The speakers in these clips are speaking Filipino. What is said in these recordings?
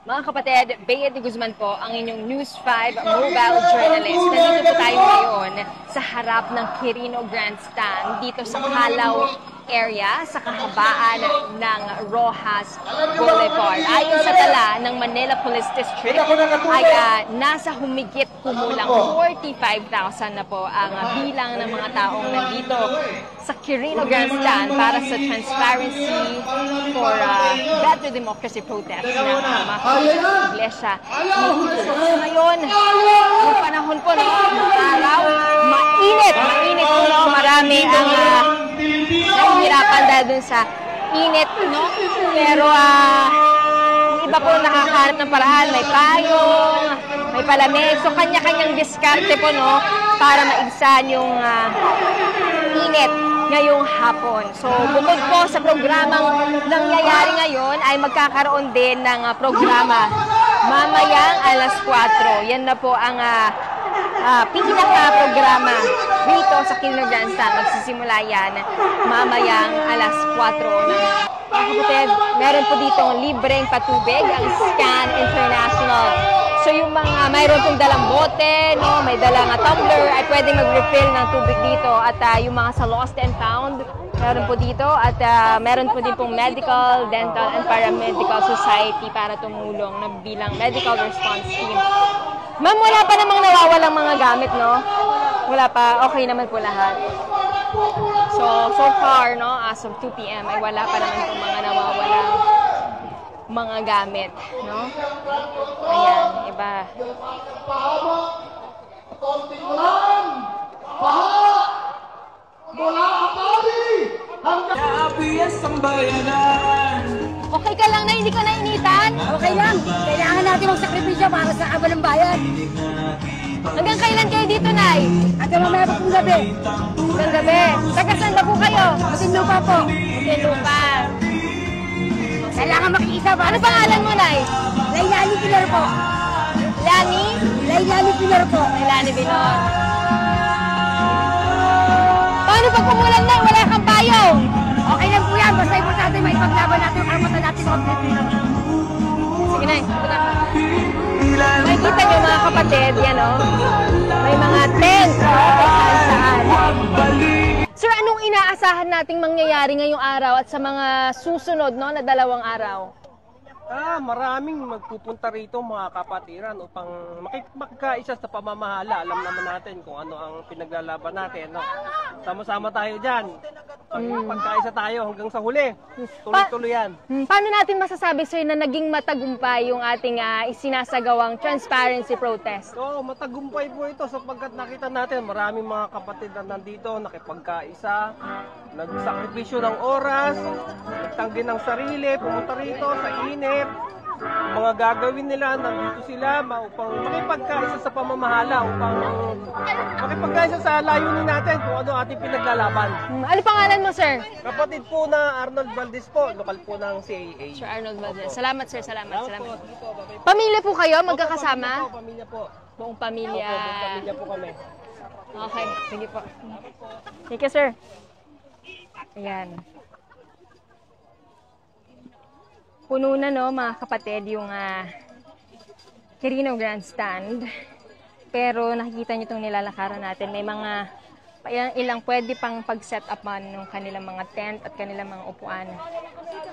Mga kapatid, Bea de Guzman po, ang inyong News 5 mobile journalist. Nandito po tayo ngayon sa harap ng Quirino Grandstand dito sa Calaw area sa kahabaan ng Rojas Boulevard. Ayon sa tala ng Manila Police District ay nasa humigit kumulang 45,000 na po ang bilang ng mga taong nandito sa Quirino Grandstand para sa Transparency for Better Democracy protest ng mga iglesia. Ngayon, yung panahon po, no, araw, mainit po, no, marami ang nahihirapan dahil dun sa init, no? Pero iba po nakakahanap ng paraan. May payong, may palamig. So, kanya-kanyang diskarte po, no? Para maigsan yung init ngayong hapon. So, bukod po sa programang nangyayari ngayon, ay magkakaroon din ng programa mamayang alas 4. Yan na po ang pinaka-programa dito sa Quirino Grandstand. Magsisimula yan mamayang alas 4 ng kapatid. Meron po ditong libreng patubig, ang Scan International. So yung mga mayroon pong dalang bote, no, may dalang tumbler, ay pwedeng mag-refill ng tubig dito. At yung mga sa Lost and Found, meron po dito. At meron po din pong Medical, Dental, and Paramedical Society para tumulong na bilang medical response team. Ma'am, wala pa namang nawawalang mga gamit, no? Wala pa. Okay naman po lahat. So far, no, as of 2 p.m. ay wala pa naman itong mga nawawalang mga gamit, no? Ayan, iba. Okay ka lang na hindi ka nainitan? Okay lang. Kailangan natin magsakripisyo para sa kaban ng bayan. Hanggang kailan kayo dito, Nay? Hanggang mamaya pa pong gabi. Hanggang gabi. Taga saan ba po kayo? Masinlupa po. Masinlupa. Kailangan makikita ba? Ano pangalan mo, Nay? Laylani Pilar po. Lani? Laylani Pilar po. Laylani Pilar. Paano pag umulan na? Wala kang payong? Okay lang po yan. Basta importante may paglaban natin ang karapatan natin mga Pilipino. Sige, Nay. Makikita niyo mga kapatid, yan o. May mga tent. Saan. Sir, anong inaasahan nating mangyayari ngayong araw at sa mga susunod, no, na 2 araw? Maraming magpupunta rito mga kapatiran upang magkaisa sa pamamahala. Alam naman natin kung ano ang pinaglalaban natin, no? Sama-sama tayo dyan. Pagkaisa tayo hanggang sa huli. Tuloy-tuloy yan. Paano natin masasabi, sir, na naging matagumpay yung ating isinasagawang transparency protest? So, matagumpay po ito sapagkat nakita natin maraming mga kapatid na nandito, nakipagkaisa, nagsakripisyo ng oras, nagtanggi ng sarili, pumunta rito sa init. Mga gagawin nila, nandito sila upang makipagkaisa sa pamamahala, upang makipagkaisa sa layunin natin kung ano ating pinaglalaban. Ano pangalan mo, sir? Kapatid po na Arnold Valdez po, lokal po ng CAA. Sir Arnold Valdez. Salamat, sir. Salamat. Pamilya po kayo? Magkakasama? Opo, pamilya po. Buong pamilya. Opo, buong pamilya po kami. Okay, sige po. Thank you, sir. Ayan. Puno na, no, mga kapatid, yung Quirino Grandstand. Pero nakikita nyo itong nilalakaran natin. May mga ilang pwede pang pag-set upan ng kanilang mga tent at kanilang mga upuan.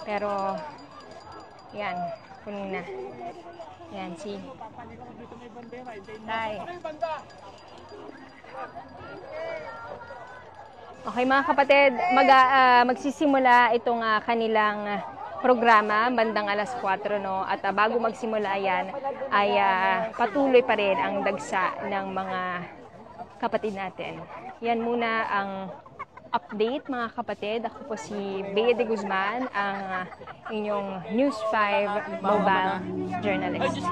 Pero, yan, puno na. Yan, see. Tay. Okay, mga kapatid, magsisimula itong kanilang programa bandang alas 4, no, at bago magsimula yan ay patuloy pa rin ang dagsa ng mga kapatid natin. Yan muna ang update, mga kapatid. Ako po si Bea de Guzman, ang inyong News 5 mobile journalist.